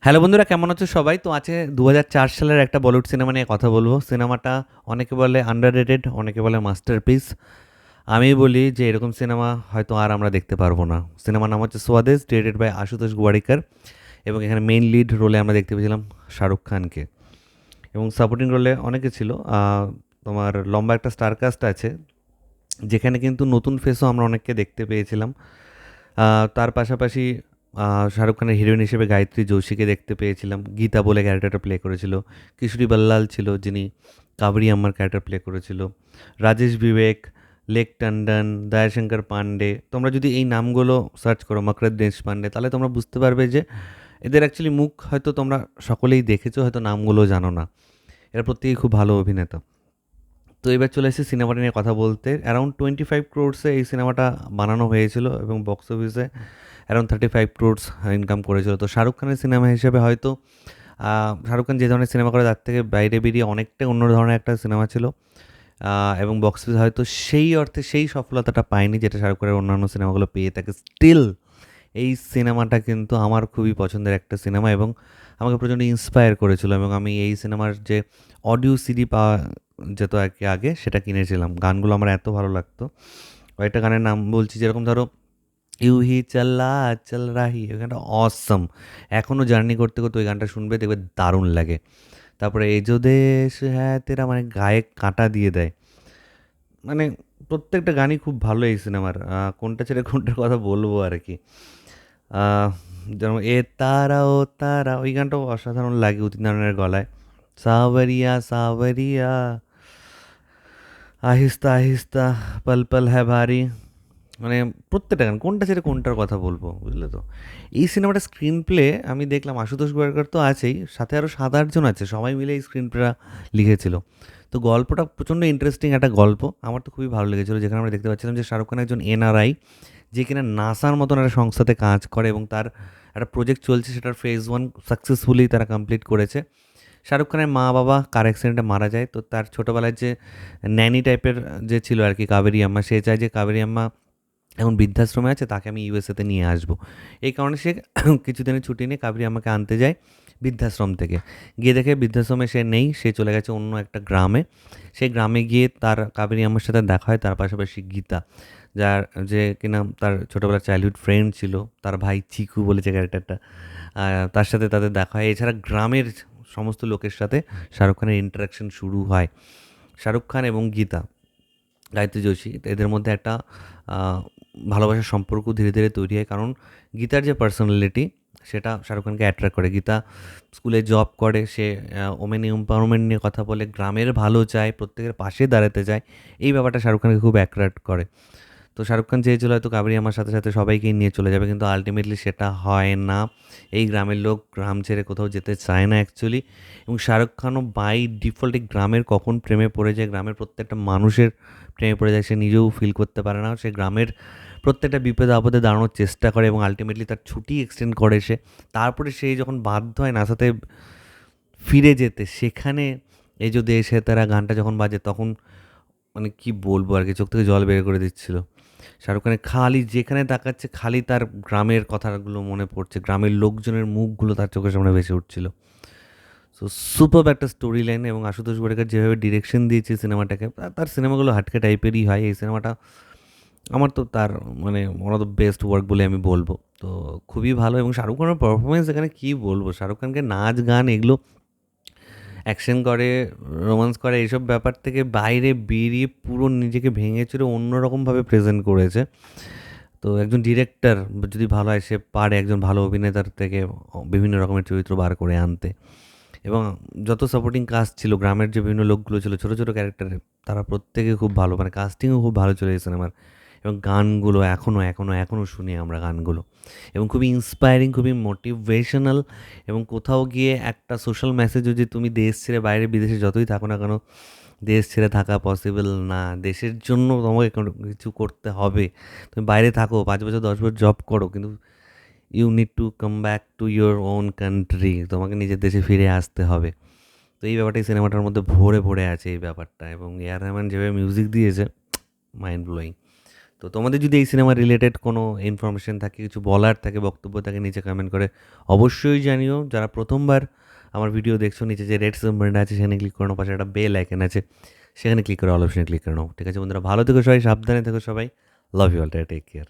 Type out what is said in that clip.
Hello বন্ধুরা, কেমন আছো সবাই? তো আছে ২০০৪ সালের একটা বলিউড সিনেমা নিয়ে কথা বলবো। সিনেমাটা অনেকে বলে আন্ডাররেটেড, অনেকে বলে মাস্টারপিস। আমি বলি যে এরকম সিনেমা হয়তো আর আমরা দেখতে পারবো না। সিনেমার নাম হচ্ছে সোয়াদেশ, ডিরেক্টেড বাই আশুতোষ গোয়ারিকার, এবং এখানে মেইন লিড রোলে আমরা দেখতে পেয়েছিলাম শাহরুখ খানকে, এবং সাপোর্টিং রোলে অনেকে ছিল। তোমার লম্বা একটা স্টার কাস্ট আছে, যেখানে কিন্তু নতুন ফেসও আমরা অনেককে দেখতে পেয়েছিলাম। তার পাশাপাশি শাহরুখ খানের হিরোইন হিসেবে গায়ত্রী যোশীকে দেখতে পেয়েছিলাম। গীতা বলে ক্যারেক্টারটা প্লে করেছিল। কিশোরী বল্লাল ছিল, যিনি কাবেরী আম্মার ক্যারেক্টার প্লে করেছিল। রাজেশ বিবেক, লেক টন্ডন, দয়াশঙ্কর পান্ডে। তোমরা যদি এই নামগুলো সার্চ করো, মকরদ দেশপান্ডে, তাহলে তোমরা বুঝতে পারবে যে এদের অ্যাকচুয়ালি মুখ হয়তো তোমরা সকলেই দেখেছো, হয়তো নামগুলো জানো না। এরা প্রত্যেকেই খুব ভালো অভিনেতা। তো এবার চলে এসেছি সিনেমাটা নিয়ে কথা বলতে। অ্যারাউন্ড 25 ক্রোডসে এই সিনেমাটা বানানো হয়েছিল, এবং বক্স অফিসে অ্যারাউন্ড 35 ক্রোডস ইনকাম করেছিল। তো শাহরুখ খানের সিনেমা হিসেবে হয়তো শাহরুখ খান যে ধরনের সিনেমা করে তার থেকে বাইরে বেরিয়ে অনেকটাই অন্য ধরনের একটা সিনেমা ছিল। এবং বক্স অফিসে হয়তো সেই অর্থে সেই সফলতাটা পায়নি যেটা শাহরুখ খানের অন্যান্য সিনেমাগুলো পেয়ে থাকে। স্টিল এই সিনেমাটা কিন্তু আমার খুবই পছন্দের একটা সিনেমা, এবং আমাকে প্রচণ্ড ইন্সপায়ার করেছিল, এবং আমি এই সিনেমার যে অডিও সিডি পাওয়া যেত আর কি আগে, সেটা কিনেছিলাম। গানগুলো আমার এত ভালো লাগতো। কয়েকটা গানের নাম বলছি, যেরকম ধরো ইউ হি চাল্লা চল রাহি, ওই গানটা অসম। এখনও জার্নি করতে করতে ওই গানটা শুনবে, দেখবে দারুণ লাগে। তারপরে এই যো দেশ হ্যাঁ তেরা, মানে গায়ে কাঁটা দিয়ে দেয়। মানে প্রত্যেকটা গানই খুব ভালো এই সিনেমার। কোনটা ছেড়ে কোনটার কথা বলবো আর কি। আহ, যেমন এ তারা ও তারা, ওই গানটাও অসাধারণ লাগে উদিত নারায়ণের গলায়। সাওয়ারিয়া সাওয়ারিয়া, আহিস্তা আহিস্তা, পল পল হ্যায় ভারী। মানে প্রত্যেকটা গান, কোনটা ছেড়ে কোনটার কথা বলবো, বুঝলে তো? এই সিনেমাটা স্ক্রিন প্লে আমি দেখলাম, আশুতোষ গোয়ারকার তো আছেই, সাথে আরও 7-8 জন আছে, সবাই মিলে এই স্ক্রিন প্লেটা লিখেছিল। তো গল্পটা প্রচণ্ড ইন্টারেস্টিং একটা গল্প, আমার তো খুবই ভালো লেগেছিলো। যেখানে আমরা দেখতে পাচ্ছিলাম যে শাহরুখ খান একজন এনআরআই, যে কিনা নাসার মতন একটা সংস্থাতে কাজ করে, এবং তার একটা প্রজেক্ট চলছে, সেটার ফেজ 1 সাকসেসফুলি তারা কমপ্লিট করেছে। শাহরুখ খানের মা বাবা কার অ্যাক্সিডেন্টে মারা যায়, তো তার ছোটোবেলায় যে ন্যানি টাইপের যে ছিল আর কি, কাবেরী আম্মা, সে চায় যে কাবেরী আম্মা এখন বৃদ্ধাশ্রমে আছে, তাকে আমি ইউএসএতে নিয়ে আসবো। এই কারণে সে কিছুদিনের ছুটি নিয়ে কাবেরী আম্মাকে আনতে যায় বৃদ্ধাশ্রম থেকে। গিয়ে দেখে বৃদ্ধাশ্রমে সে নেই, সে চলে গেছে অন্য একটা গ্রামে। সেই গ্রামে গিয়ে তার কাবেরী আম্মার সাথে দেখা হয়, তার পাশাপাশি গীতা, যার যে কিনা তার ছোটোবেলার চাইল্ডহুড ফ্রেন্ড ছিল, তার ভাই চিকু বলেছে ক্যারেক্টারটা, তার সাথে তাদের দেখা হয়। এছাড়া গ্রামের সমস্ত লোকের সাথে শাহরুখ খানের ইন্টারাকশন শুরু হয়। শাহরুখ খান এবং গীতা, গায়ত্রী যোশী, এদের মধ্যে একটা আহ, ভালোবাসার সম্পর্ক ধীরে ধীরে তৈরি হয়, কারণ গীতার যে পার্সোনালিটি, সেটা শাহরুখ খানকে অ্যাট্রাক্ট করে। গীতা স্কুলে জব করে, সে ওমেন এম্পাওয়ারমেন্ট নিয়ে কথা বলে, গ্রামের ভালো চায়, প্রত্যেকের পাশে দাঁড়াতে চায়। এই ব্যাপারটা শাহরুখ খানকে খুব অ্যাট্রাক্ট করে। তো শাহরুখ খান চেয়েছিল হয়তো কাবেরী আমার সাথে সাথে সবাইকেই নিয়ে চলে যাবে, কিন্তু আলটিমেটলি সেটা হয় না। এই গ্রামের লোক গ্রাম ছেড়ে কোথাও যেতে চায় না অ্যাকচুয়ালি, এবং শাহরুখ খানও বাই ডিফল্ট এই গ্রামের কখন প্রেমে পড়ে যায়, গ্রামের প্রত্যেকটা মানুষের প্রেমে পড়ে যায়, সে নিজেও ফিল করতে পারে না। সে গ্রামের প্রত্যেকটা বিপদে আপদে দাঁড়ানোর চেষ্টা করে, এবং আলটিমেটলি তার ছুটি এক্সটেন্ড করে সে। তারপরে সে যখন বাধ্য হয় নাসাতে ফিরে যেতে, সেখানে এই যে দেশ হে তেরা গানটা যখন বাজে, তখন মানে কি বলবো আর কি, চোখ থেকে জল বের করে দিচ্ছিল। শাহরুখ খানের খালি যেখানে তাকাচ্ছে, খালি তার গ্রামের কথাগুলো মনে পড়ছে, গ্রামের লোকজনের মুখগুলো তার চোখের সামনে ভেসে উঠছিল। সো সুপার একটা স্টোরি লাইন, এবং আশুতোষ গোয়ারিকার যেভাবে ডিরেকশন দিয়েছে সিনেমাটাকে, তার সিনেমাগুলো হাটকে টাইপেরই হয়। এই সিনেমাটা আমার তো তার মানে one of the best work বলে আমি বলবো। তো খুবই ভালো, এবং শাহরুখ খানের পারফরমেন্স এখানে কী বলবো, শাহরুখ খানকে নাচ গান এগুলো, অ্যাকশন করে, রোমান্স করে, এইসব ব্যাপার থেকে বাইরে বেরিয়ে পুরো নিজেকে ভেঙে চুরে অন্যরকমভাবে প্রেজেন্ট করেছে। তো একজন ডিরেক্টর যদি ভালো হয়, সে পারে একজন ভালো অভিনেতার থেকে বিভিন্ন রকমের চরিত্র বার করে আনতে। এবং যত সাপোর্টিং কাস্ট ছিল, গ্রামের যে বিভিন্ন লোকগুলো ছিল, ছোটো ছোটো ক্যারেক্টারে, তারা প্রত্যেকে খুব ভালো, মানে কাস্টিংও খুব ভালো চলে এই সিনেমার। এবং গানগুলো এখনও এখনও এখনও শুনি আমরা গানগুলো, এবং খুবই ইন্সপায়ারিং, খুবই মোটিভেশনাল। এবং কোথাও গিয়ে একটা সোশ্যাল মেসেজও, যে তুমি দেশ ছেড়ে বাইরে বিদেশে যতই থাকো না কেন, দেশ ছেড়ে থাকা পসিবল না, দেশের জন্য তোমাকে কোনো কিছু করতে হবে। তুমি বাইরে থাকো 5 বছর 10 বছর জব করো, কিন্তু you need to come back to your own country, তোমাকে নিজের দেশে ফিরে আসতে হবে। তো এই ব্যাপারটা এই সিনেমাটার মধ্যে ভরে ভরে আছে এই ব্যাপারটা, এবং এ আর রহমান যেভাবে মিউজিক দিয়েছে, মাইন্ড ব্লোয়িং। তো তোমাদের যদি এই সিনেমা রিলেটেড কোনো ইনফরমেশন থাকে, কিছু বলার থাকে, বক্তব্য থাকে, নিচে কমেন্ট করে অবশ্যই জানিও। যারা প্রথমবার আমার ভিডিও দেখছো, নিচে যে রেড সিম্বলটা আছে সেখানে ক্লিক করে নাও, পাশে একটা বেল আইকন আছে সেখানে ক্লিক করে অল অপশনে ক্লিক করে নাও। ঠিক আছে বন্ধুরা, ভালো থেকো সবাই, সাবধানে থেকো সবাই, love you all, take care.